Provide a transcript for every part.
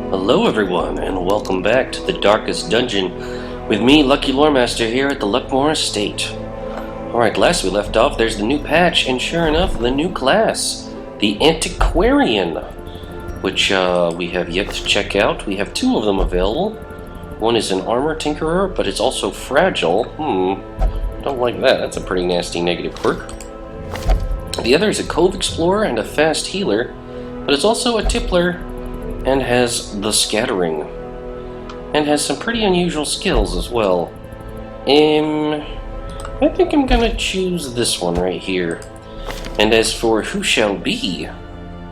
Hello everyone, and welcome back to the Darkest Dungeon with me, LuckyLoremaster, here at the Luckmore Estate. Alright, last we left off, there's the new patch, and sure enough, the new class, the Antiquarian, which we have yet to check out. We have two of them available. One is an armor tinkerer, but it's also fragile. Don't like that. That's a pretty nasty negative quirk. The other is a Cove explorer and a fast healer, but it's also a tippler and has the scattering, and has some pretty unusual skills as well. I think I'm gonna choose this one right here. And as for who shall be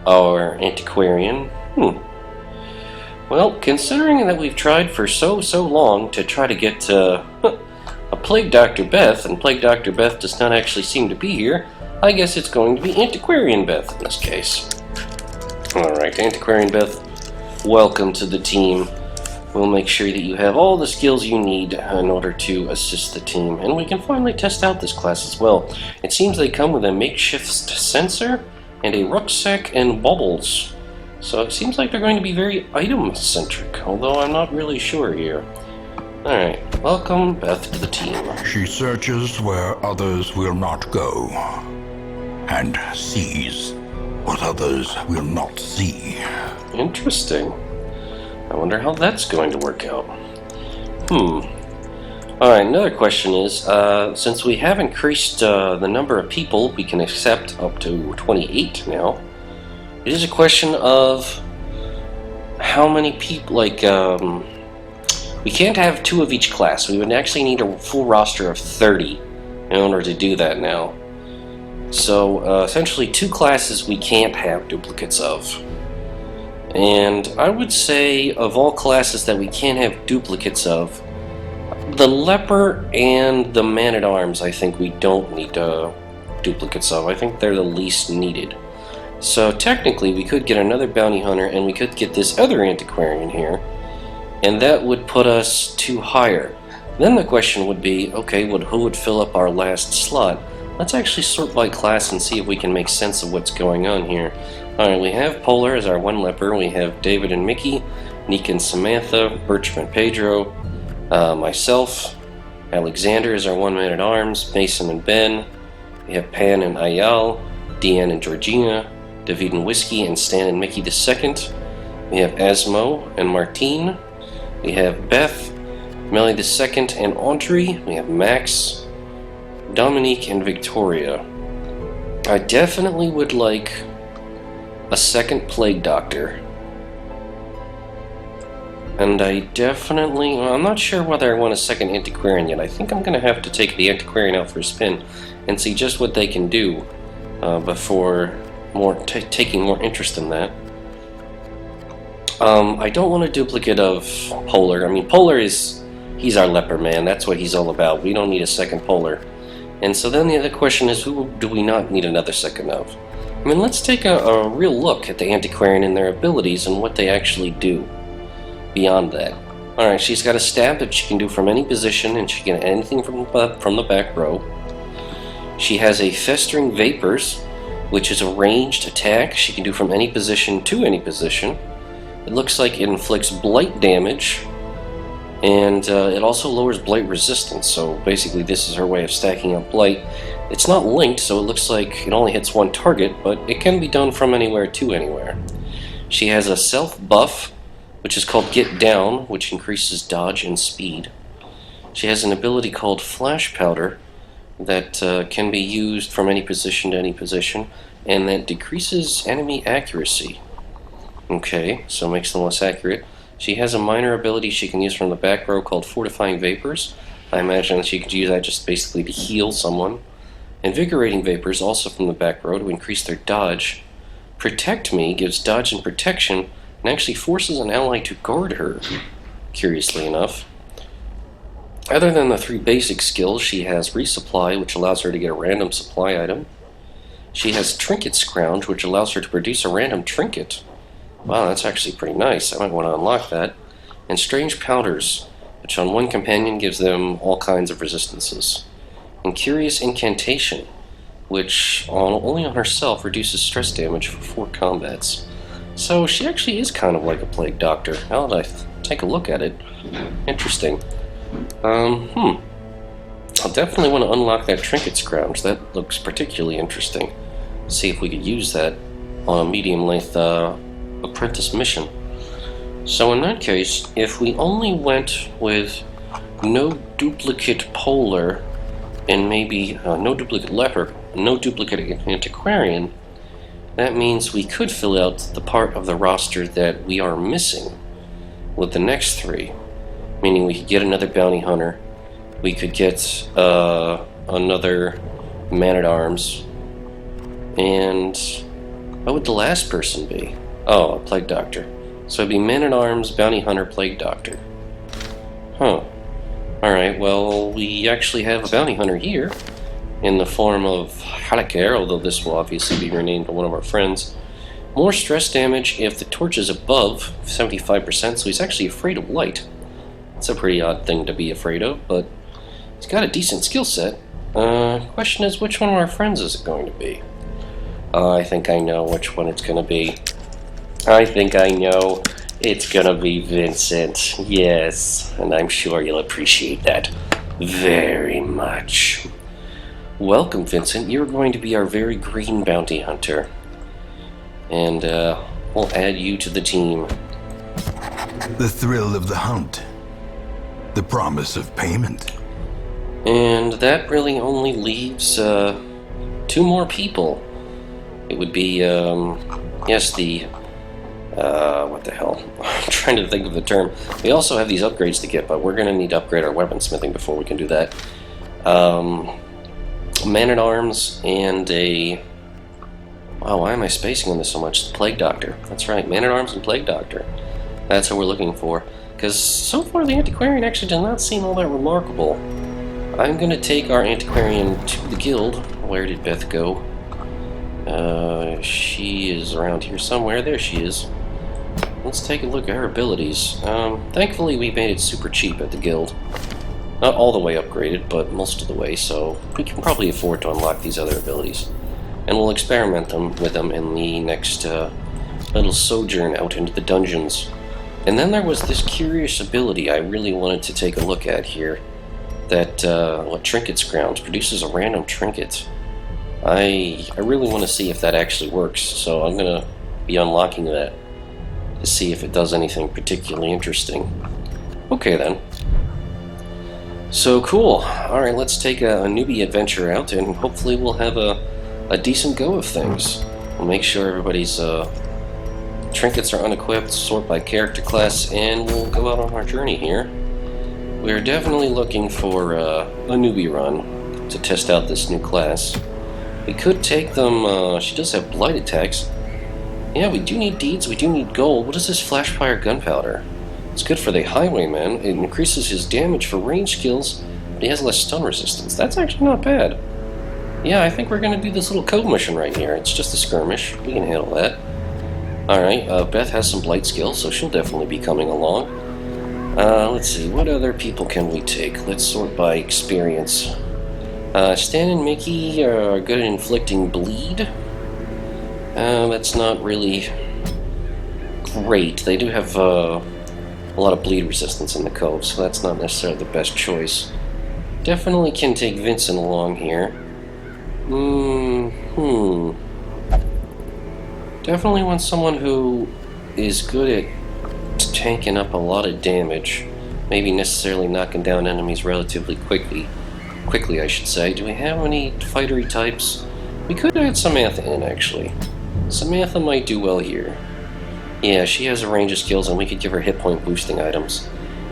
our Antiquarian, well, considering that we've tried for so long to try to get a Plague Dr. Beth, and Plague Dr. Beth does not actually seem to be here, I guess it's going to be Antiquarian Beth in this case. Alright, Antiquarian Beth, welcome to the team. We'll make sure that you have all the skills you need in order to assist the team, and we can finally test out this class as well. It seems they come with a makeshift sensor and a rucksack and bubbles, so it seems like they're going to be very item-centric, although I'm not really sure here. Alright, welcome Beth to the team. She searches where others will not go, and sees what others will not see. Interesting. I wonder how that's going to work out. Alright, another question is, since we have increased the number of people we can accept up to 28 now, it is a question of how many people, we can't have 2 of each class. We would actually need a full roster of 30 in order to do that now. So, essentially 2 classes we can't have duplicates of. And I would say, of all classes that we can't have duplicates of, the Leper and the Man-at-Arms I think we don't need duplicates of. I think they're the least needed. So technically we could get another Bounty Hunter, and we could get this other Antiquarian here, and that would put us 2 higher. Then the question would be, okay, who would fill up our last slot? Let's actually sort by class and see if we can make sense of what's going on here. Alright, we have Polar as our 1 leper, we have David and Mickey, Nick and Samantha, Bertram and Pedro, myself, Alexander is our 1 man-at-arms, Mason and Ben, we have Pan and Ayal, Deanne and Georgina, David and Whiskey, and Stan and Mickey II, we have Asmo and Martine, we have Beth, Melly II and Audrey, we have Max, Dominique and Victoria. I definitely would like a second Plague Doctor. And I'm not sure whether I want a second Antiquarian yet. I think I'm going to have to take the Antiquarian out for a spin and see just what they can do before taking more interest in that. I don't want a duplicate of Polar. I mean, Polar he's our leper man. That's what he's all about. We don't need a second Polar. And so then the other question is, who do we not need another second of? I mean, let's take a real look at the Antiquarian and their abilities and what they actually do beyond that. Alright, she's got a stab that she can do from any position, and she can get anything from the back row. She has a Festering Vapors, which is a ranged attack she can do from any position to any position. It looks like it inflicts blight damage, and it also lowers blight resistance, so basically this is her way of stacking up blight. It's not linked, so it looks like it only hits 1 target, but it can be done from anywhere to anywhere. She has a self-buff, which is called Get Down, which increases dodge and speed. She has an ability called Flash Powder that can be used from any position to any position, and that decreases enemy accuracy. Okay, so makes them less accurate. She has a minor ability she can use from the back row called Fortifying Vapors. I imagine that she could use that just basically to heal someone. Invigorating Vapors, also from the back row, to increase their dodge. Protect Me gives dodge and protection, and actually forces an ally to guard her, curiously enough. Other than the 3 basic skills, she has Resupply, which allows her to get a random supply item. She has Trinket Scrounge, which allows her to produce a random trinket. Wow, that's actually pretty nice. I might want to unlock that. And Strange Powders, which on 1 companion gives them all kinds of resistances. And Curious Incantation, which only on herself reduces stress damage for 4 combats. So she actually is kind of like a plague doctor. Now that I take a look at it. Interesting. I'll definitely want to unlock that trinket scrounge. That looks particularly interesting. See if we could use that on a medium-length apprentice mission. So in that case, if we only went with no duplicate polar and maybe no duplicate leper, no duplicate antiquarian, that means we could fill out the part of the roster that we are missing with the next three. Meaning we could get another bounty hunter, we could get another man-at-arms, and what would the last person be? Oh, a plague doctor. So it'd be man-at-arms, bounty hunter, plague doctor. Huh. Alright, well, we actually have a bounty hunter here in the form of Halakir, although this will obviously be renamed to one of our friends. More stress damage if the torch is above 75%, so he's actually afraid of light. It's a pretty odd thing to be afraid of, but he's got a decent skill set. Question is, which one of our friends is it going to be? I think I know which one it's going to be. I think I know. It's going to be Vincent. Yes, and I'm sure you'll appreciate that very much. Welcome, Vincent. You're going to be our very green bounty hunter. And we'll add you to the team. The thrill of the hunt. The promise of payment. And that really only leaves 2 more people. It would be, yes, the, what the hell? I'm trying to think of the term. We also have these upgrades to get, but we're going to need to upgrade our weaponsmithing before we can do that. Man-at-arms and a... Wow, why am I spacing on this so much? Plague Doctor. That's right, Man-at-arms and Plague Doctor. That's what we're looking for. Because so far the Antiquarian actually does not seem all that remarkable. I'm going to take our Antiquarian to the guild. Where did Beth go? She is around here somewhere. There she is. Let's take a look at her abilities. Thankfully we made it super cheap at the guild. Not all the way upgraded, but most of the way, so we can probably afford to unlock these other abilities. And we'll experiment with them in the next little sojourn out into the dungeons. And then there was this curious ability I really wanted to take a look at here. That, what trinket scrounge produces a random trinket. I really want to see if that actually works, so I'm going to be unlocking that to see if it does anything particularly interesting. Okay then. So cool. Alright, let's take a newbie adventure out, and hopefully we'll have a decent go of things. We'll make sure everybody's trinkets are unequipped, sort by character class, and we'll go out on our journey here. We're definitely looking for a newbie run to test out this new class. We could take them, she does have blight attacks. Yeah, we do need deeds, we do need gold. What is this flashfire gunpowder? It's good for the highwayman. It increases his damage for range skills, but he has less stun resistance. That's actually not bad. Yeah, I think we're going to do this little Cove mission right here. It's just a skirmish. We can handle that. Alright, Beth has some blight skills, so she'll definitely be coming along. Let's see, what other people can we take? Let's sort by experience. Stan and Mickey are good at inflicting bleed. That's not really great. They do have a lot of bleed resistance in the Cove, so that's not necessarily the best choice. Definitely can take Vincent along here. Definitely want someone who is good at tanking up a lot of damage. Maybe necessarily knocking down enemies relatively quickly. Quickly, I should say. Do we have any fightery types? We could add Samantha in, actually. Samantha might do well here. Yeah, she has a range of skills, and we could give her hit point boosting items.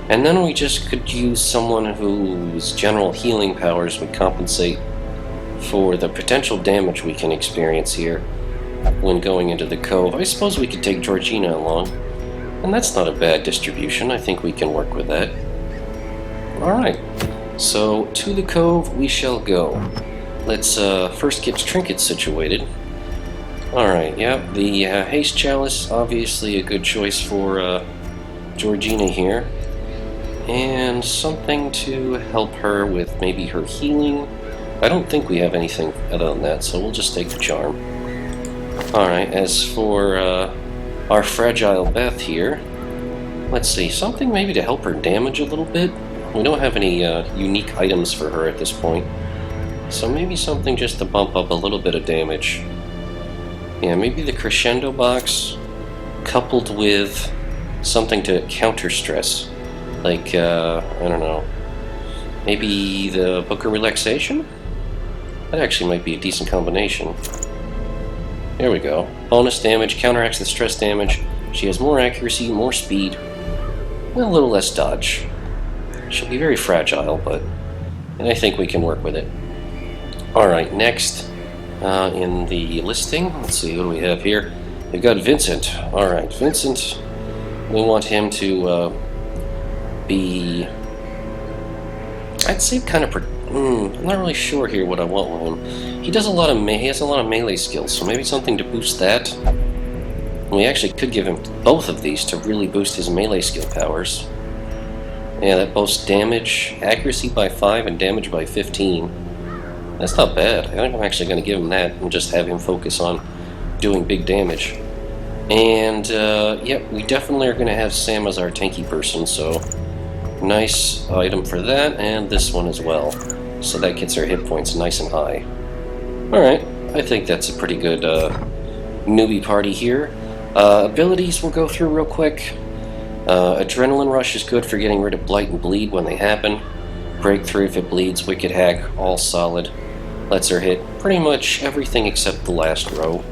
And then we just could use someone whose general healing powers would compensate for the potential damage we can experience here when going into the Cove. I suppose we could take Georgina along. And that's not a bad distribution. I think we can work with that. Alright. So, to the Cove we shall go. Let's first get trinkets situated. Alright, yeah, the Haste Chalice, obviously a good choice for Georgina here. And something to help her with maybe her healing. I don't think we have anything other than that, so we'll just take the charm. Alright, as for our fragile Beth here. Let's see, something maybe to help her damage a little bit. We don't have any unique items for her at this point. So maybe something just to bump up a little bit of damage. Yeah, maybe the crescendo box coupled with something to counter stress. Like, I don't know, maybe the Book of Relaxation? That actually might be a decent combination. There we go. Bonus damage, counteracts the stress damage. She has more accuracy, more speed, and a little less dodge. She'll be very fragile, but I think we can work with it. Alright, next in the listing, let's see, what do we have here? We've got Vincent. Alright, Vincent, we want him to be, I'd say kind of, I'm not really sure here what I want with him. He does he has a lot of melee skills, so maybe something to boost that. We actually could give him both of these to really boost his melee skill powers. Yeah, that boasts damage, accuracy by 5, and damage by 15. That's not bad. I think I'm actually going to give him that and just have him focus on doing big damage. And, yeah, we definitely are going to have Sam as our tanky person, so nice item for that, and this one as well. So that gets our hit points nice and high. Alright, I think that's a pretty good newbie party here. Abilities we'll go through real quick. Adrenaline Rush is good for getting rid of Blight and Bleed when they happen. Breakthrough if it bleeds, Wicked Hack, all solid. Lets her hit pretty much everything except the last row.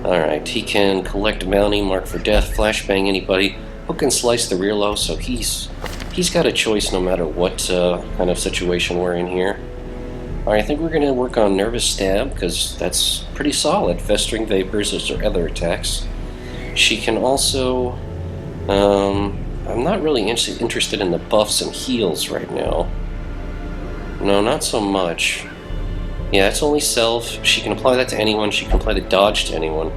Alright, he can collect bounty, mark for death, flashbang anybody, hook and slice the rear low, so he's got a choice no matter what kind of situation we're in here. Alright, I think we're going to work on Nervous Stab, because that's pretty solid. Festering Vapors is her other attacks. She can also... I'm not really interested in the buffs and heals right now. No, not so much. Yeah, it's only self. She can apply that to anyone. She can apply the dodge to anyone.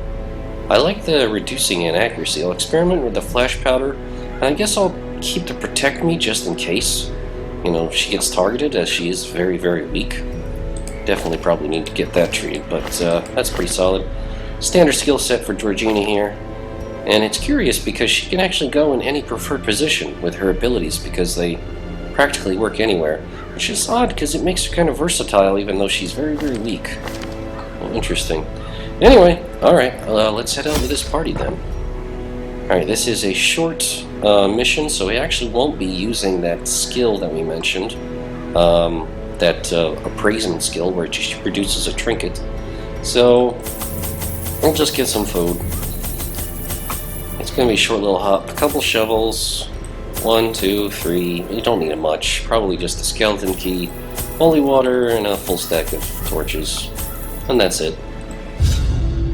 I like the reducing inaccuracy. I'll experiment with the flash powder, and I guess I'll keep the protect me just in case. You know, she gets targeted, as she is very, very weak. Definitely probably need to get that treated, but that's pretty solid. Standard skill set for Georgina here. And it's curious because she can actually go in any preferred position with her abilities because they practically work anywhere. Which is odd because it makes her kind of versatile even though she's very, very weak. Well, interesting. Anyway, alright, let's head out to this party then. Alright, this is a short mission, so we actually won't be using that skill that we mentioned. That appraisement skill where it just produces a trinket. So, we'll just get some food. It's going to be a short little hop. A couple shovels. 1, 2, 3. You don't need it much. Probably just a skeleton key, holy water, and a full stack of torches. And that's it.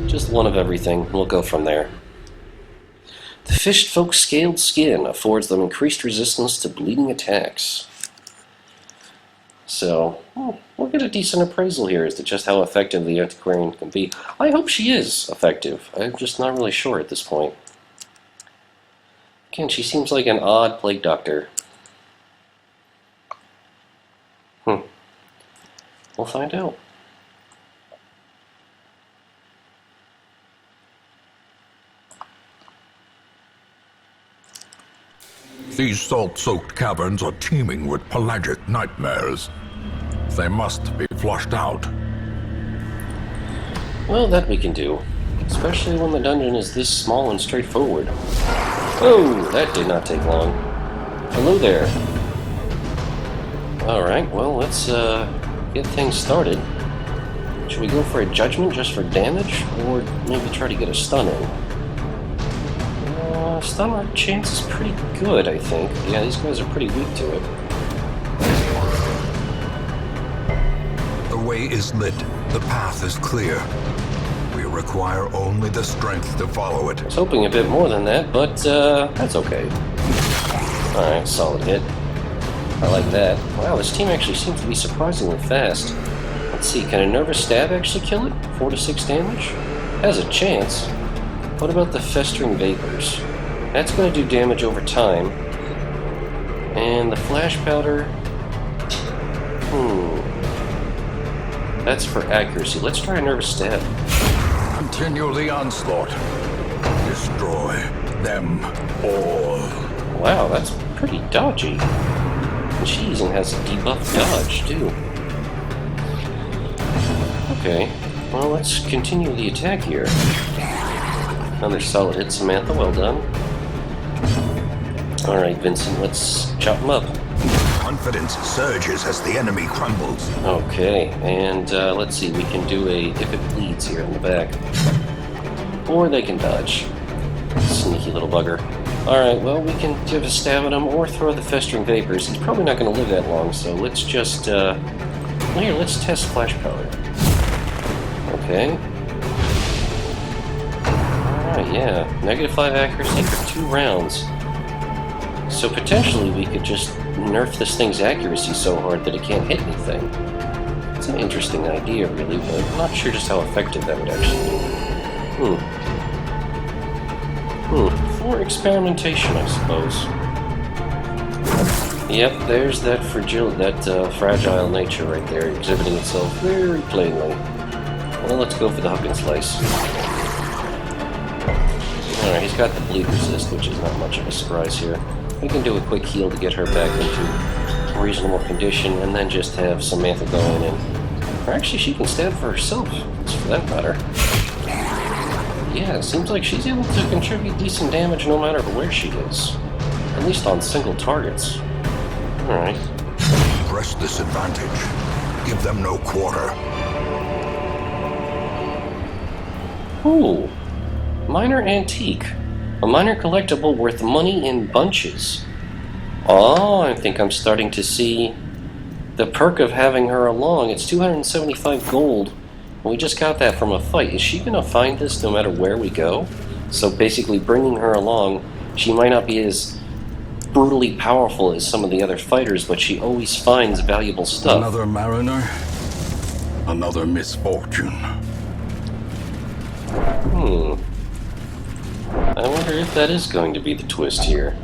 Just one of everything. We'll go from there. The fished folk's scaled skin affords them increased resistance to bleeding attacks. So, we'll get a decent appraisal here as to just how effective the Antiquarian can be. I hope she is effective. I'm just not really sure at this point. Again, she seems like an odd plague doctor. We'll find out. These salt-soaked caverns are teeming with pelagic nightmares. They must be flushed out. Well, that we can do. Especially when the dungeon is this small and straightforward. Oh, that did not take long. Hello there. Alright, well, let's get things started. Should we go for a judgment just for damage? Or maybe try to get a stun in? Stun chance is pretty good, I think. Yeah, these guys are pretty weak to it. The way is lit. The path is clear. We require only the strength to follow it. I was hoping a bit more than that, but that's okay. Alright, solid hit. I like that. Wow, this team actually seems to be surprisingly fast. Let's see, can a Nervous Stab actually kill it? 4 to 6 damage? Has a chance. What about the Festering Vapors? That's going to do damage over time. And the Flash Powder... That's for accuracy. Let's try a Nervous Stab. Continue the onslaught. This destroy them all. Wow, that's pretty dodgy. And she even has a debuff dodge, too. Okay, well, let's continue the attack here. Another solid hit, Samantha, well done. Alright, Vincent, let's chop him up. Confidence surges as the enemy crumbles. Okay, and let's see, we can do a if it bleeds here in the back. Or they can dodge. Sneaky little bugger. Alright, well, we can give a stab at him or throw the festering vapors. He's probably not going to live that long, so let's just, well, here, let's test flash powder. Okay. Alright, yeah. -5 accuracy for 2 rounds. So potentially we could just nerf this thing's accuracy so hard that it can't hit anything. It's an interesting idea, really, but I'm not sure just how effective that would actually be. For experimentation, I suppose. Yep, there's that fragile nature right there, exhibiting itself very plainly. Well, let's go for the hook and slice. Alright, he's got the bleed resist, which is not much of a surprise here. We can do a quick heal to get her back into reasonable condition, and then just have Samantha go in and... Or actually, she can stab for herself, for that matter. Yeah, it seems like she's able to contribute decent damage no matter where she is. At least on single targets. Alright. Press this advantage. Give them no quarter. Ooh. Minor antique. A minor collectible worth money in bunches. Oh, I think I'm starting to see the perk of having her along. It's 275 gold. We just got that from a fight. Is she going to find this no matter where we go? So basically bringing her along, she might not be as brutally powerful as some of the other fighters, but she always finds valuable stuff. Another mariner, another misfortune. I wonder if that is going to be the twist here.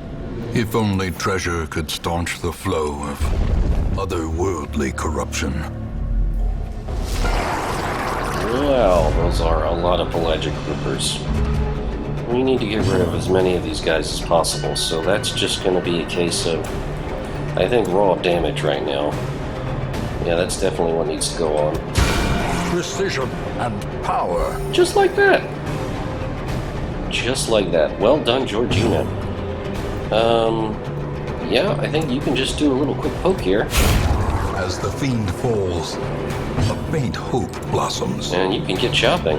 If only treasure could staunch the flow of otherworldly corruption. Well, those are a lot of pelagic groupers. We need to get rid of as many of these guys as possible, so that's just going to be a case of, I think, raw damage right now. Yeah, that's definitely what needs to go on. Precision and power. Just like that. Just like that. Well done, Georgina. Yeah, I think you can just do a little quick poke here. As the fiend falls, a faint hope blossoms. And you can get chopping.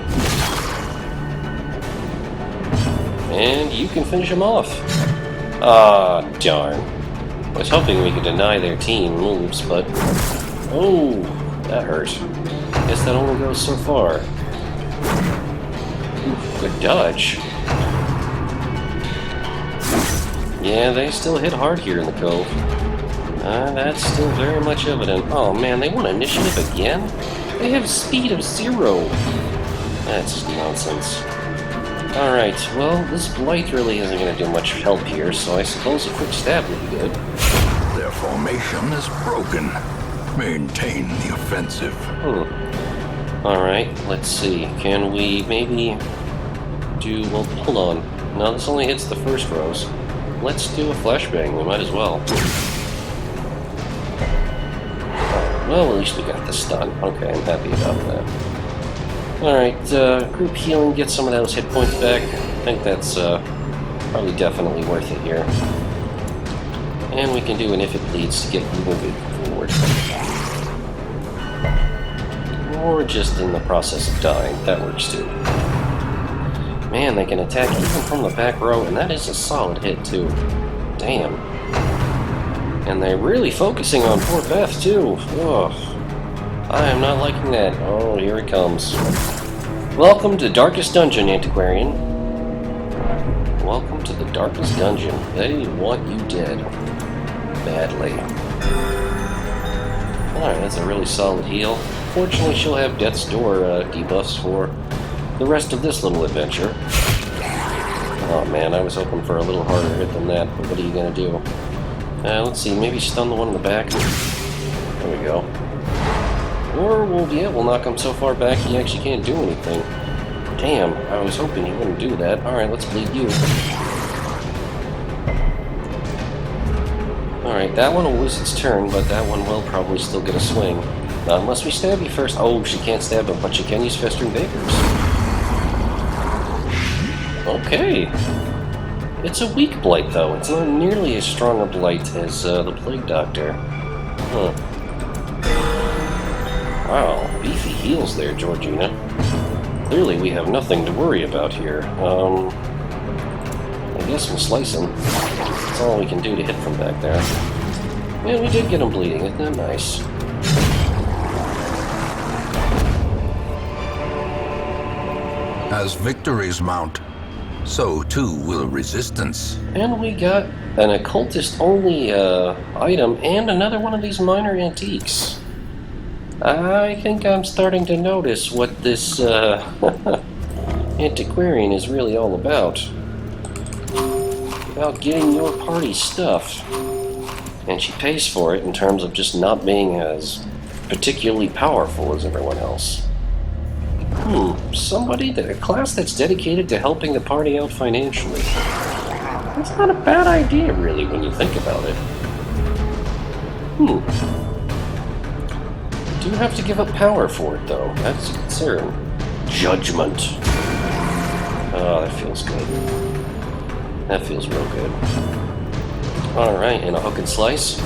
And you can finish him off. Ah, darn. I was hoping we could deny their team moves, but... Oh, that hurt. Guess that only goes so far. Ooh, good dodge. Yeah, they still hit hard here in the Cove. That's still very much evident. Oh man, they want initiative again? They have speed of 0. That's nonsense. Alright, well, this Blight really isn't going to do much help here, so I suppose a quick stab would be good. Their formation is broken. Maintain the offensive. Alright, let's see. Can we maybe do... Well, hold on. No, this only hits the first rows. Let's do a flashbang. We might as well. Well, at least we got the stun. Okay, I'm happy about that. Alright, group healing, get some of those hit points back. I think that's probably definitely worth it here. And we can do an if it bleeds to get moving forward. Or just in the process of dying. That works too. Man, they can attack even from the back row, and that is a solid hit too. Damn. And they're really focusing on poor Beth too. Ugh. I am not liking that. Oh, here it comes. Welcome to Darkest Dungeon, Antiquarian. Welcome to the Darkest Dungeon. They want you dead. Badly. Alright, that's a really solid heal. Fortunately, she'll have Death's Door debuffs for the rest of this little adventure. Oh man, I was hoping for a little harder hit than that, but what are you gonna do? Let's see, maybe stun the one in the back. There we go. Or we'll knock him so far back he actually can't do anything. Damn, I was hoping he wouldn't do that. Alright, let's bleed you. Alright, that one will lose its turn, but that one will probably still get a swing. Unless we stab you first. Oh, she can't stab him, but she can use Festering Vapors. Okay. It's a weak blight, though. It's not nearly as strong a blight as the Plague Doctor. Huh. Wow, beefy heels there, Georgina. Clearly we have nothing to worry about here. I guess we'll slice him. That's all we can do to hit from back there. Yeah, we did get him bleeding. Isn't that nice? As victories mount, so too will resistance. And we got an occultist-only item and another one of these minor antiques. I think I'm starting to notice what this Antiquarian is really all about. About getting your party stuff. And she pays for it in terms of just not being as particularly powerful as everyone else. A class that's dedicated to helping the party out financially. That's not a bad idea, really, when you think about it. Do have to give up power for it, though. That's a concern. Judgment. Oh, that feels good. That feels real good. Alright, and a hook and slice.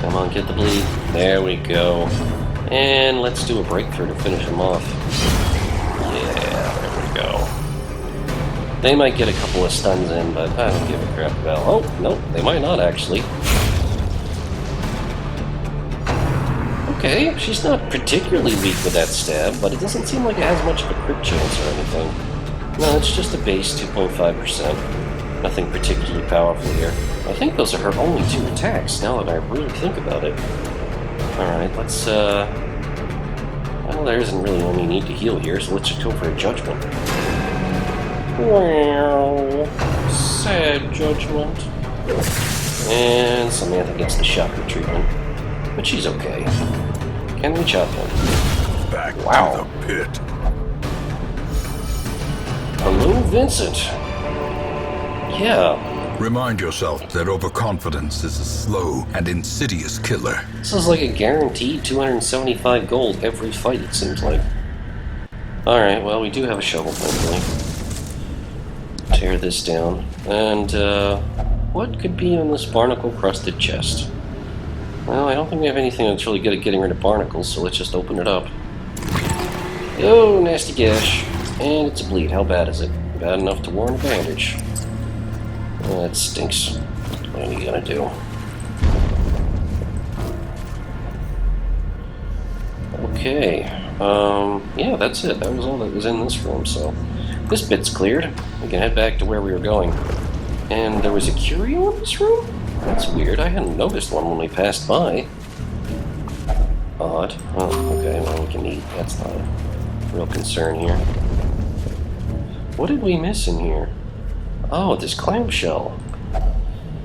Come on, get the bleed. There we go. And let's do a breakthrough to finish him off. Yeah, there we go. They might get a couple of stuns in, but I don't give a crap about. Oh, nope, they might not actually. Okay, she's not particularly weak with that stab, but it doesn't seem like it has much of a crit chance or anything. No, it's just a base 2.5%. Nothing particularly powerful here. I think those are her only 2 attacks, now that I really think about it. Alright, let's, well, there isn't really any need to heal here, so let's just go for a judgment. Well, sad judgment. And Samantha gets the shocker treatment, but she's okay. Can we chop him? Back to the pit. Hello, Vincent. Yeah. Remind yourself that overconfidence is a slow and insidious killer. This is like a guaranteed 275 gold every fight, it seems like. Alright, well, we do have a shovel, thankfully. Tear this down. And, what could be in this barnacle-crusted chest? Well, I don't think we have anything that's really good at getting rid of barnacles, so let's just open it up. Oh, nasty gash. And it's a bleed. How bad is it? Bad enough to warrant a bandage. Oh, that stinks. What are we gonna do? Okay. Yeah, that's it. That was all that was in this room, so... This bit's cleared. We can head back to where we were going. And there was a curio in this room? That's weird. I hadn't noticed one when we passed by. Odd. Oh, okay. Well, we can eat. That's not a real concern here. What did we miss in here? Oh, this clamshell.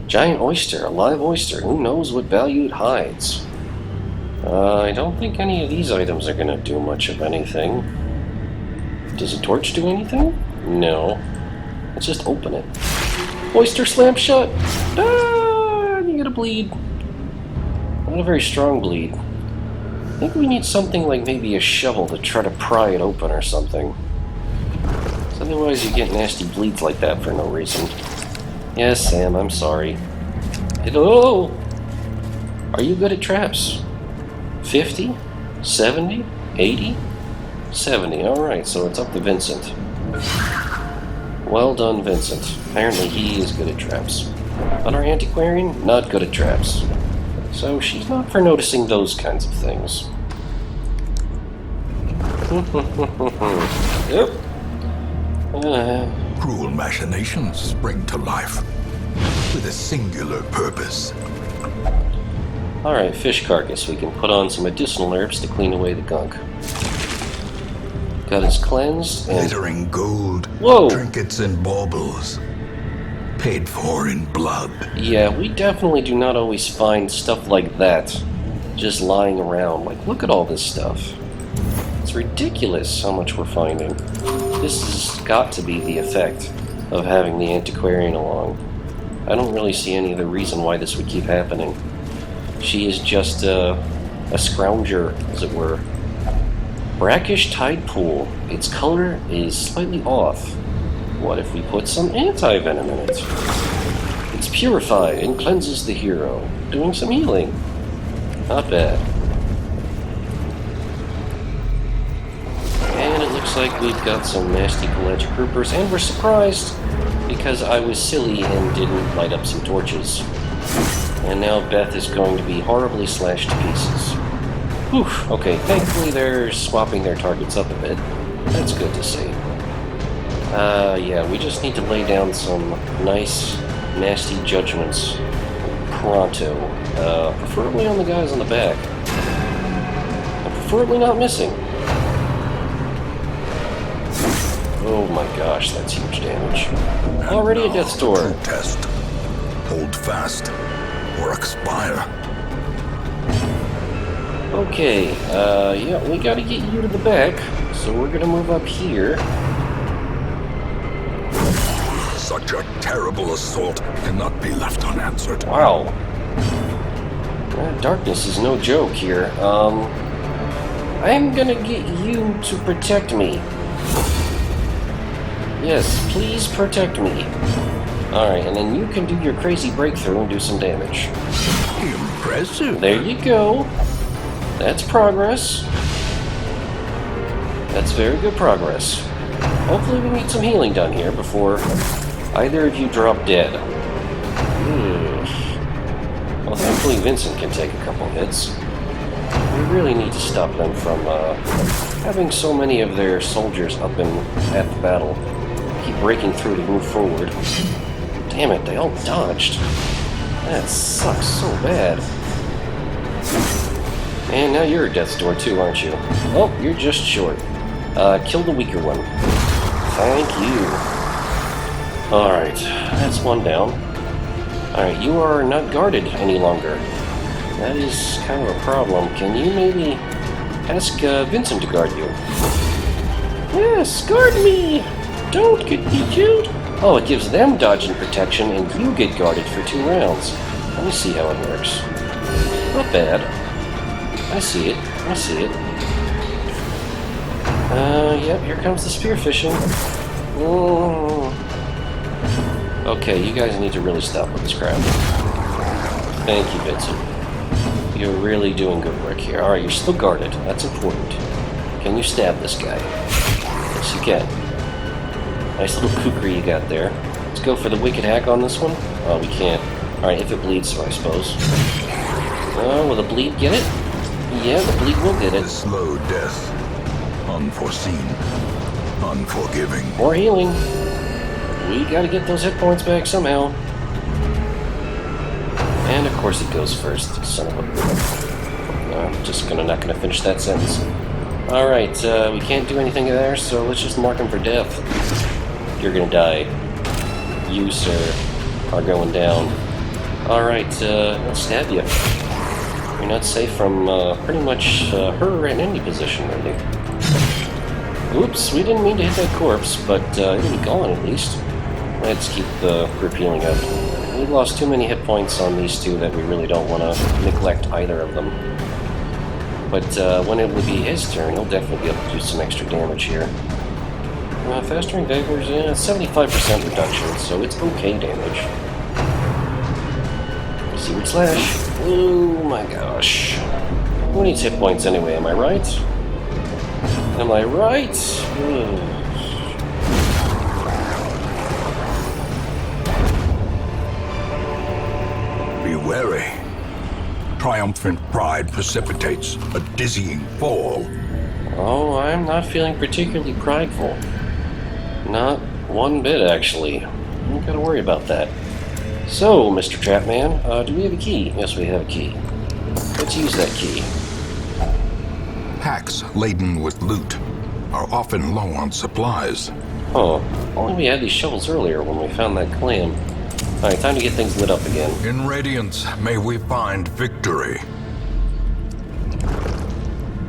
Giant oyster, a live oyster. Who knows what value it hides? I don't think any of these items are going to do much of anything. Does a torch do anything? No. Let's just open it. Oyster slam shut! Ah, you get a bleed. Not a very strong bleed. I think we need something like maybe a shovel to try to pry it open or something. Otherwise you get nasty bleeds like that for no reason. Yes, Sam, I'm sorry. Hello? Are you good at traps? 50? 70? 80? 70. Alright, so it's up to Vincent. Well done, Vincent. Apparently he is good at traps. But our Antiquarian, not good at traps. So she's not for noticing those kinds of things. Yep. Cruel machinations spring to life with a singular purpose. Alright, fish carcass. We can put on some medicinal herbs to clean away the gunk. Got us cleansed and... Glittering gold, Whoa! Trinkets and baubles, paid for in blood. Yeah, we definitely do not always find stuff like that just lying around. Like, look at all this stuff. It's ridiculous how much we're finding. This has got to be the effect of having the Antiquarian along. I don't really see any other reason why this would keep happening. She is just a scrounger, as it were. Brackish tide pool. Its color is slightly off. What if we put some anti-venom in it? It's purified and cleanses the hero, doing some healing. Not bad. And it looks like we've got some nasty pelagic groupers, and we're surprised because I was silly and didn't light up some torches. And now Beth is going to be horribly slashed to pieces. Whew, okay, thankfully they're swapping their targets up a bit. That's good to see. Yeah, we just need to lay down some nice, nasty judgments pronto. Preferably on the guys on the back. And preferably not missing. Oh my gosh, that's huge damage. Already a death's door. True test. Hold fast or expire. Okay, yeah, we gotta get you to the back, so we're gonna move up here. Such a terrible assault cannot be left unanswered. Wow. Darkness is no joke here. I'm gonna get you to protect me. Yes, please protect me. Alright, and then you can do your crazy breakthrough and do some damage. Impressive. There you go. That's progress. That's very good progress. Hopefully we need some healing done here before either of you drop dead. Well, thankfully Vincent can take a couple hits. We really need to stop them from having so many of their soldiers up and at the battle. Keep breaking through to move forward. Damn it, they all dodged. That sucks so bad. And now you're at death's door too, aren't you? Oh, you're just short. Kill the weaker one. Thank you. Alright, that's one down. Alright, you are not guarded any longer. That is kind of a problem. Can you maybe ask Vincent to guard you? Yes, guard me! Don't get me killed! Oh, it gives them dodge and protection, and you get guarded for 2 rounds. Let me see how it works. Not bad. I see it. I see it. Yep, here comes the spearfishing. Oh. Okay, you guys need to really stop with this crap. Thank you, Vincent. You're really doing good work here. Alright, you're still guarded. That's important. Can you stab this guy? Yes, you can. Nice little kukri you got there. Let's go for the wicked hack on this one. Oh, we can't. Alright, if it bleeds, so I suppose. Oh, will the bleed get it? Yeah, the bleed will get it. A slow death. Unforeseen. Unforgiving. More healing. We gotta get those hit points back somehow. And of course it goes first, son of a... I'm just not gonna finish that sentence. Alright, we can't do anything there, so let's just mark him for death. You're gonna die. You, sir, are going down. Alright, I'll stab you. You're not safe from pretty much her in any position, really. Oops, we didn't mean to hit that corpse, but it'll be gone at least. Let's keep the group healing up. We lost too many hit points on these two that we really don't want to neglect either of them. But when it will be his turn, he'll definitely be able to do some extra damage here. Fast-turning daggers, 75% reduction, so it's okay damage. Seaward slash. Oh my gosh. Who needs hit points anyway, am I right? Am I right? Ugh. Be wary. Triumphant pride precipitates a dizzying fall. Oh, I'm not feeling particularly prideful. Not one bit, actually. Don't gotta worry about that. So, Mr. Trapman, do we have a key? Yes, we have a key. Let's use that key. Packs laden with loot are often low on supplies. Oh, only we had these shovels earlier when we found that clam. Alright, time to get things lit up again. In Radiance, may we find victory.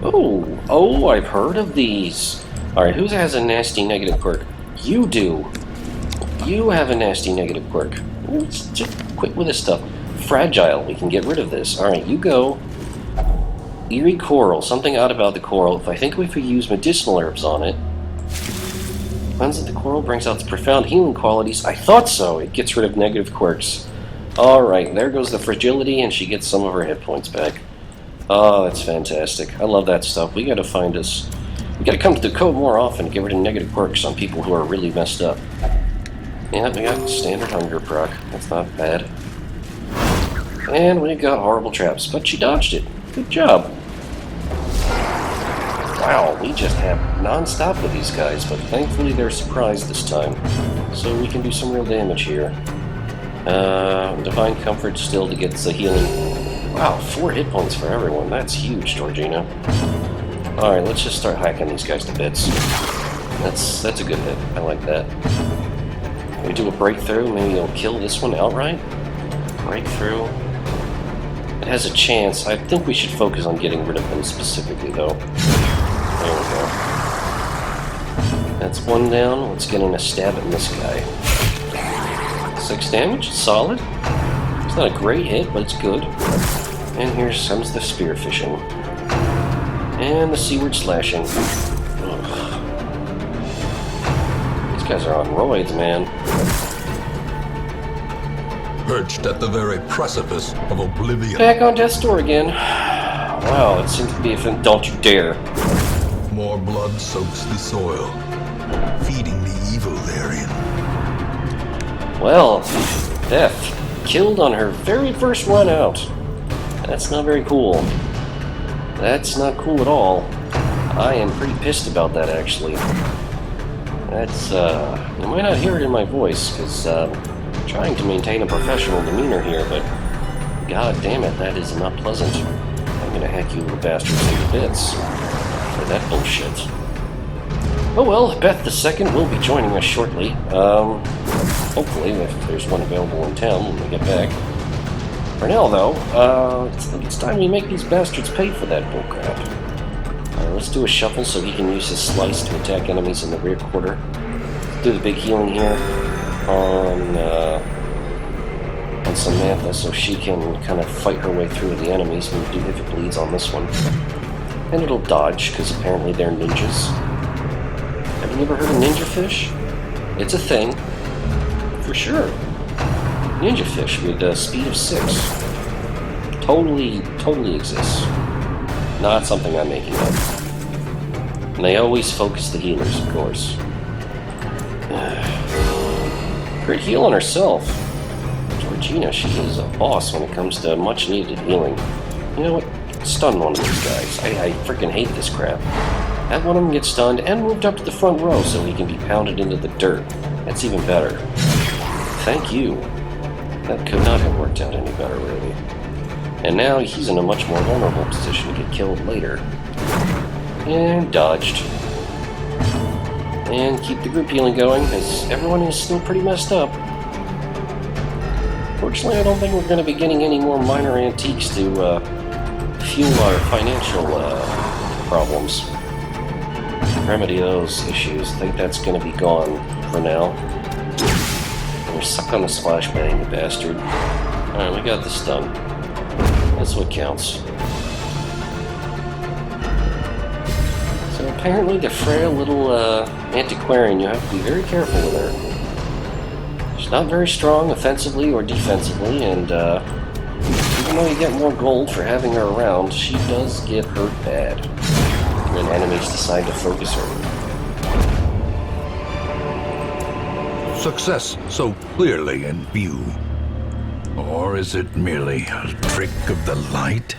Oh, I've heard of these. Alright, who has a nasty negative quirk? You do. You have a nasty negative quirk. Let's just quit with this stuff. Fragile, we can get rid of this. Alright, you go. Eerie coral, something odd about the coral. I think if we use medicinal herbs on it, cleanses the coral, brings out its profound healing qualities. I thought so. It gets rid of negative quirks. Alright, there goes the fragility, and she gets some of her hit points back. Oh, that's fantastic. I love that stuff. We gotta find us... We gotta come to the Cove more often to get rid of negative quirks on people who are really messed up. Yeah, we got standard hunger proc. That's not bad. And we got horrible traps, but she dodged it. Good job. Wow, we just have non-stop with these guys, but thankfully they're surprised this time. So we can do some real damage here. Divine Comfort still to get the healing. Wow, 4 hit points for everyone. That's huge, Georgina. Alright, let's just start hacking these guys to bits. That's a good hit. I like that. We do a breakthrough, maybe it'll kill this one outright? Breakthrough. It has a chance. I think we should focus on getting rid of them specifically, though. There we go. That's one down. Let's get in a stab at this guy. 6 damage. Solid. It's not a great hit, but it's good. And here comes the spearfishing. And the seaward slashing. Ugh. These guys are on roids, man. Perched at the very precipice of oblivion. Back on death's door again. Wow, it seems to be a don't you dare. More blood soaks the soil, feeding the evil therein. Well, Beth killed on her very first run out. That's not very cool. That's not cool at all. I am pretty pissed about that, actually. That's, you might not hear it in my voice, because, I'm trying to maintain a professional demeanor here, but god damn it, that is not pleasant. I'm gonna hack you little bastards into bits for that bullshit. Oh well, Beth the Second will be joining us shortly. Hopefully, if there's one available in town when we get back. For now, though, it's time we make these bastards pay for that bullcrap. Let's do a shuffle so he can use his slice to attack enemies in the rear quarter. Do the big healing here on Samantha so she can kind of fight her way through the enemies and do if it bleeds on this one. And it'll dodge, because apparently they're ninjas. Have you ever heard of ninja fish? It's a thing. For sure. Ninja fish with a speed of 6. Totally exists. Not something I'm making up. And they always focus the healers, of course. Crit heal on herself. Georgina, she is a boss when it comes to much needed healing. You know what? Stun one of these guys. I freaking hate this crap. Have one of them get stunned and moved up to the front row so he can be pounded into the dirt. That's even better. Thank you. That could not have worked out any better, really. And now he's in a much more vulnerable position to get killed later. And dodged. And keep the group healing going, as everyone is still pretty messed up. Fortunately, I don't think we're going to be getting any more minor antiques to fuel our financial problems. Remedy those issues. I think that's going to be gone for now. We're suck on the splash bang, you bastard. Alright, we got this done. That's what counts. So apparently the frail little Antiquarian, you have to be very careful with her. She's not very strong offensively or defensively, and even though you get more gold for having her around, she does get hurt bad when enemies decide to focus her. Success so clearly in view. Or is it merely a trick of the light?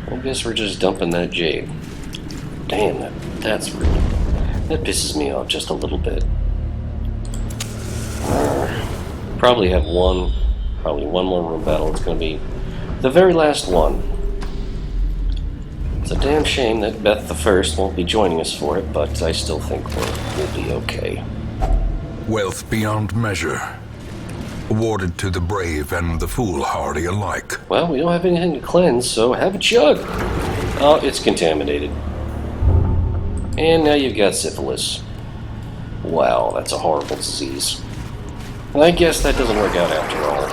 I guess we're just dumping that jade. Damn, that's rude. That pisses me off just a little bit. Probably have one more room battle. It's going to be the very last one. It's a damn shame that Beth the First won't be joining us for it, but I still think we'll be okay. Wealth beyond measure. Awarded to the brave and the foolhardy alike. Well, we don't have anything to cleanse, so have a chug. Oh, it's contaminated. And now you've got syphilis. Wow, that's a horrible disease. And I guess that doesn't work out after all.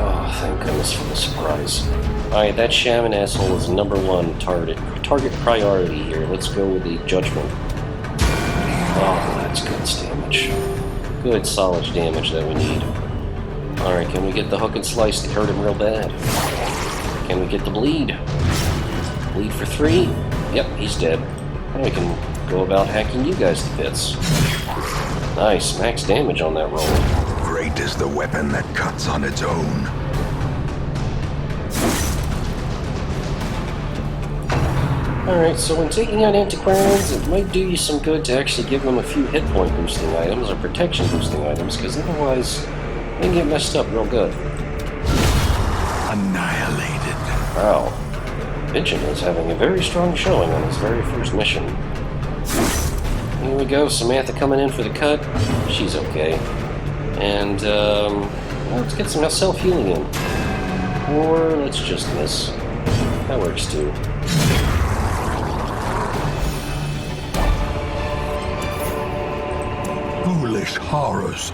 Oh, thank goodness for the surprise. Alright, that shaman asshole is #1 target priority here. Let's go with the judgment. Oh, that's good damage. Good solid damage that we need. Alright, can we get the hook and slice to hurt him real bad? Can we get the bleed? Bleed for 3? Yep, he's dead. Now we can go about hacking you guys to bits. Nice, max damage on that roll. Great is the weapon that cuts on its own. Alright, so when taking out Antiquarians, it might do you some good to actually give them a few hit point boosting items or protection boosting items, because otherwise they can get messed up real good. Annihilated. Wow. Pigeon is having a very strong showing on his very first mission. Here we go, Samantha coming in for the cut. She's okay. And, well, let's get some self-healing in. Or let's just miss. That works too. Foolish horrors.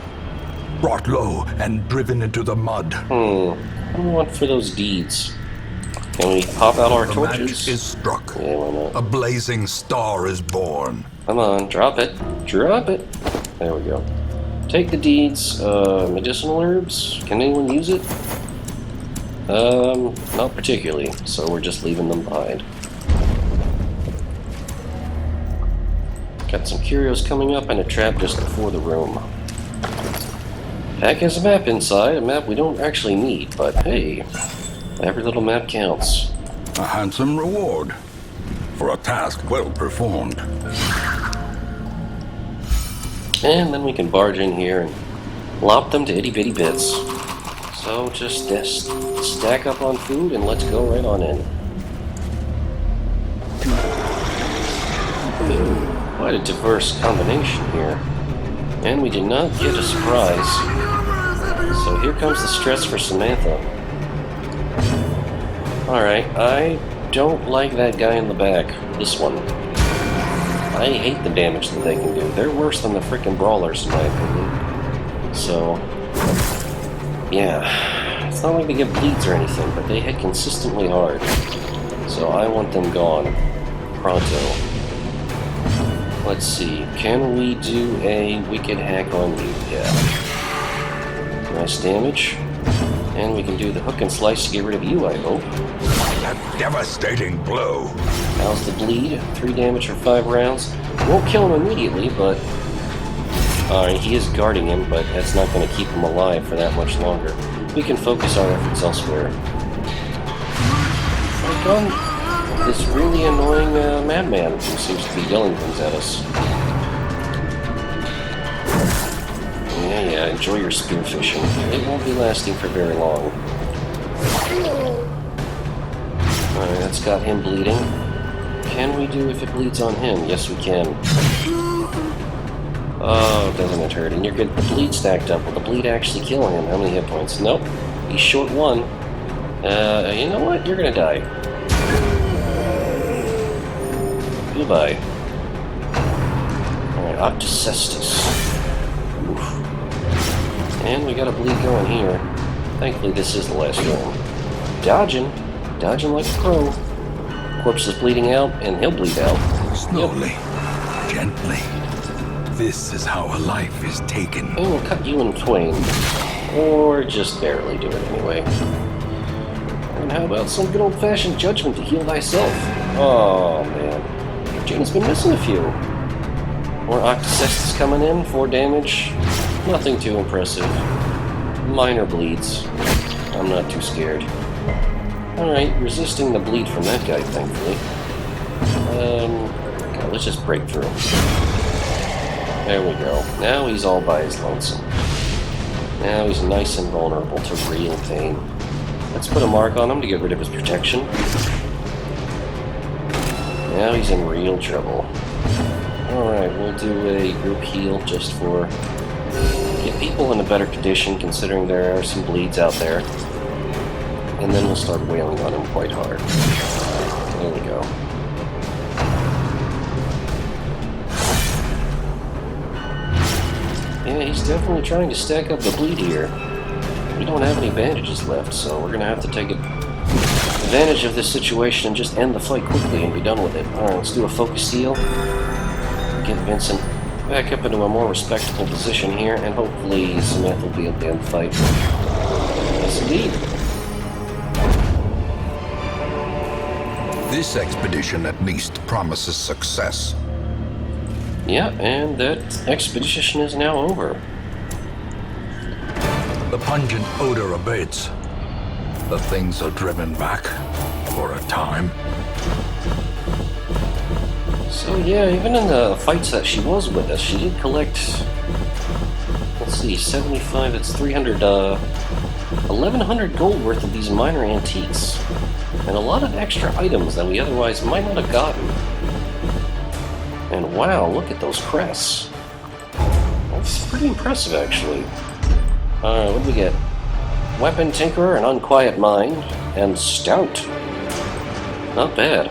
Brought low and driven into the mud. What do we want for those deeds? Can we pop out our The torches? match is struck. Yeah, why not? A blazing star is born. Come on, drop it. Drop it. There we go. Take the deeds. Medicinal herbs. Can anyone use it? Not particularly, so we're just leaving them behind. Got some curios coming up and a trap just before the room. Pack has a map inside, a map we don't actually need, but hey, every little map counts. A handsome reward for a task well performed. And then we can barge in here and lop them to itty-bitty bits. So just stack up on food and let's go right on in. Quite a diverse combination here. And we did not get a surprise. So here comes the stress for Samantha. Alright, I don't like that guy in the back. This one. I hate the damage that they can do. They're worse than the frickin' brawlers in my opinion. So, yeah. It's not like they get bleeds or anything, but they hit consistently hard. So I want them gone. Pronto. Let's see. Can we do a wicked hack on you? Yeah. Nice damage. And we can do the hook and slice to get rid of you, I hope. A devastating blow. How's the bleed? 3 damage for 5 rounds. Won't kill him immediately, but... Alright, he is guarding him, but that's not going to keep him alive for that much longer. We can focus our efforts elsewhere. Like on this really annoying madman who seems to be yelling things at us. Yeah, enjoy your spearfishing. It won't be lasting for very long. Alright, that's got him bleeding. Can we do if it bleeds on him? Yes, we can. Oh, doesn't it hurt? And you're good. The bleed stacked up. Will the bleed actually kill him? How many hit points? Nope. He's short 1. You know what? You're gonna die. Goodbye. Alright, Octocestus. Oof. And we got a bleed going here. Thankfully, this is the last one. Dodging. Dodging like a pro. Corpse is bleeding out, and he'll bleed out. Slowly. Gently. This is how a life is taken. And we'll cut you in twain. Or just barely do it anyway. And how about some good old-fashioned judgment to heal thyself? Oh, man. Jane's been missing a few. More Octocestus coming in, 4 damage. Nothing too impressive. Minor bleeds. I'm not too scared. Alright, resisting the bleed from that guy, thankfully. God, let's just break through. There we go. Now he's all by his lonesome. Now he's nice and vulnerable to real pain. Let's put a mark on him to get rid of his protection. Now he's in real trouble. Alright, we'll do a group heal just for get people in a better condition, considering there are some bleeds out there. And then we'll start wailing on him quite hard. There we go. Yeah, he's definitely trying to stack up the bleed here. We don't have any bandages left, so we're gonna have to take advantage of this situation and just end the fight quickly and be done with it. Alright, let's do a focus heal. Get Vincent back up into a more respectable position here, and hopefully Samantha will be able to end the fight. Yes, indeed. This expedition at least promises success. Yeah, and that expedition is now over. The pungent odor abates. The things are driven back for a time. So yeah, even in the fights that she was with us, she did collect, let's see, 75, that's 300, 1,100 gold worth of these minor antiques. And a lot of extra items that we otherwise might not have gotten. And wow, look at those crests. That's pretty impressive, actually. Alright, what do we get? Weapon Tinkerer, an Unquiet Mind, and Stout. Not bad.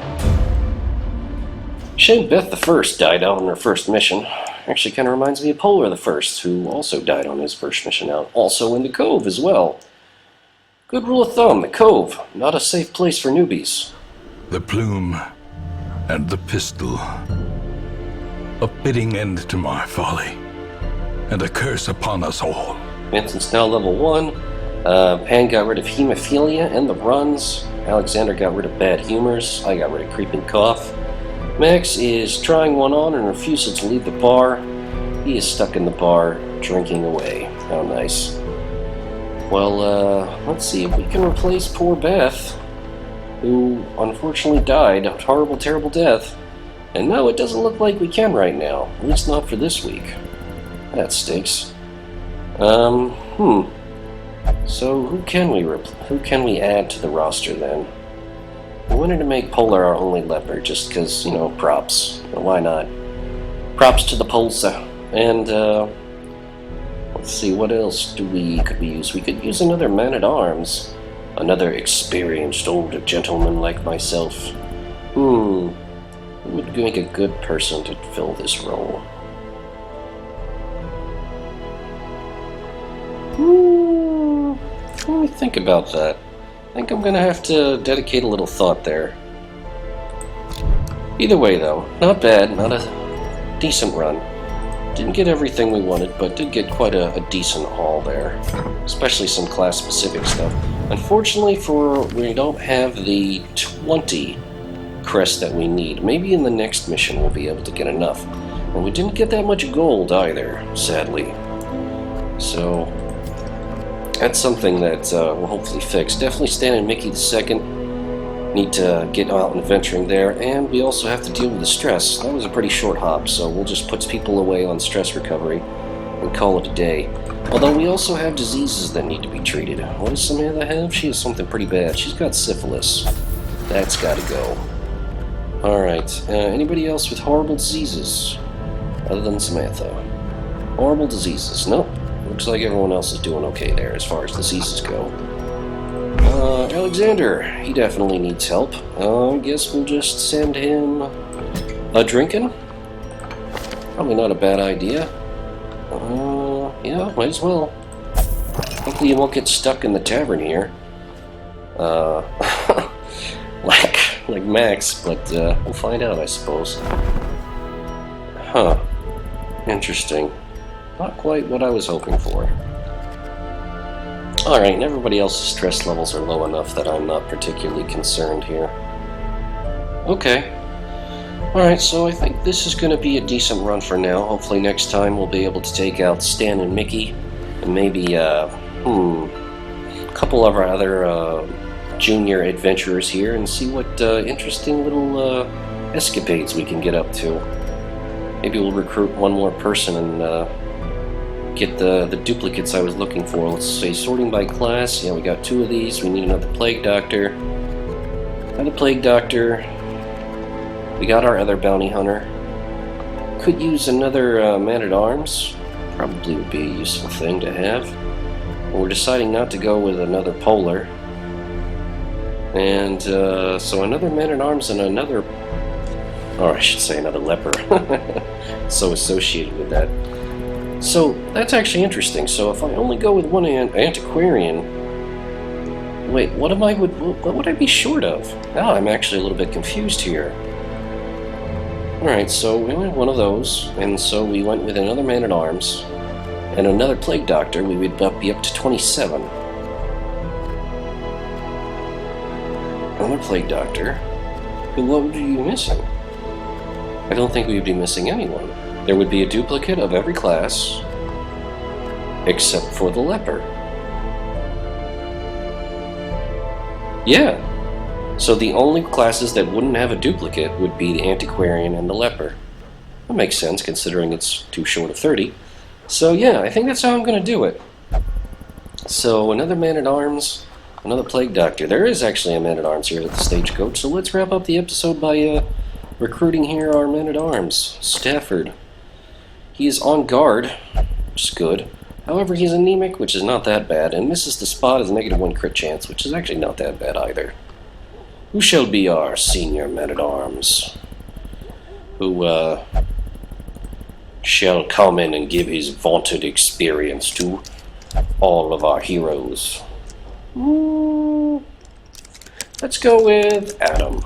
Shame Beth the First died out on her first mission. Actually kind of reminds me of Polar the First, who also died on his first mission out. Also in the Cove as well. Good rule of thumb, the Cove, not a safe place for newbies. The plume and the pistol. A fitting end to my folly, and a curse upon us all. Vincent's now level 1. Pan got rid of hemophilia and the runs. Alexander got rid of bad humors. I got rid of creeping cough. Max is trying one on and refuses to leave the bar. He is stuck in the bar, drinking away. How nice. Well, let's see if we can replace poor Beth, who unfortunately died a horrible, terrible death. And no, it doesn't look like we can right now. At least not for this week. That stinks. So who can we add to the roster then? I wanted to make Polar our only leopard, just because, you know, props. Why not? Props to the Pulsa. And let's see, what else could we use? We could use another man-at-arms. Another experienced older gentleman like myself. Who would make a good person to fill this role? Let me think about that. I think I'm gonna have to dedicate a little thought there. Either way though, not bad, not a decent run. Didn't get everything we wanted, but did get quite a decent haul there. Especially some class-specific stuff. Unfortunately we don't have the 20 crests that we need. Maybe in the next mission we'll be able to get enough. And we didn't get that much gold either, sadly. So that's something that we'll hopefully fix. Definitely Stan and Mickey II need to get out and adventuring there, and we also have to deal with the stress. That was a pretty short hop, so we'll just put people away on stress recovery and call it a day. Although we also have diseases that need to be treated. What does Samantha have? She has something pretty bad. She's got syphilis. That's gotta go. Alright, anybody else with horrible diseases? Other than Samantha. Horrible diseases. Nope. Looks like everyone else is doing okay there as far as diseases go. Alexander, he definitely needs help. I guess we'll just send him a drinking? Probably not a bad idea. Yeah, might as well. Hopefully you won't get stuck in the tavern here. like Max, but we'll find out, I suppose. Huh. Interesting. Not quite what I was hoping for. Alright, and everybody else's stress levels are low enough that I'm not particularly concerned here. Okay. Alright, so I think this is going to be a decent run for now. Hopefully next time we'll be able to take out Stan and Mickey, and maybe, a couple of our other junior adventurers here, and see what interesting little escapades we can get up to. Maybe we'll recruit one more person and get the duplicates I was looking for. Let's say sorting by class. Yeah, we got 2 of these. We need another plague doctor. Got a plague doctor. We got our other bounty hunter. Could use another man-at-arms. Probably would be a useful thing to have. We're deciding not to go with another polar. And so another man-at-arms and another... or I should say another leper. So associated with that. So that's actually interesting. So if I only go with one Antiquarian... wait, what would I be short of? Now I'm actually a little bit confused here. Alright, so we went one of those, and so we went with another man-at-arms and another plague doctor. We would be up to 27. Another plague doctor? What would you be missing? I don't think we would be missing anyone. There would be a duplicate of every class, except for the leper. Yeah. So the only classes that wouldn't have a duplicate would be the Antiquarian and the leper. That makes sense, considering it's too short of 30. So yeah, I think that's how I'm going to do it. So another man-at-arms, another plague doctor. There is actually a man-at-arms here at the stagecoach, so let's wrap up the episode by recruiting here our man-at-arms, Stafford. He is on guard, which is good. However, he's anemic, which is not that bad, and misses the spot as -1 crit chance, which is actually not that bad either. Who shall be our senior man-at-arms? Who, shall come in and give his vaunted experience to all of our heroes? Let's go with Adam.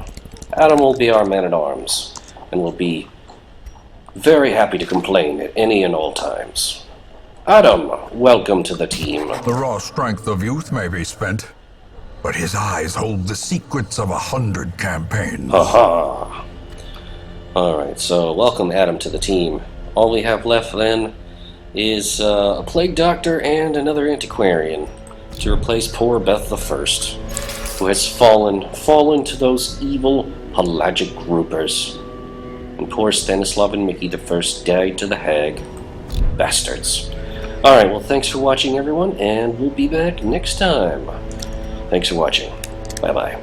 Adam will be our man-at-arms, and will be very happy to complain at any and all times. Adam, welcome to the team. The raw strength of youth may be spent, but his eyes hold the secrets of 100 campaigns. Haha. Alright, so welcome Adam to the team. All we have left then is a plague doctor and another antiquarian to replace poor Beth the First, who has fallen to those evil pelagic groupers. And poor Stanislav and Mickey the First died to the hag. Bastards. Alright, well thanks for watching everyone, and we'll be back next time. Thanks for watching. Bye-bye.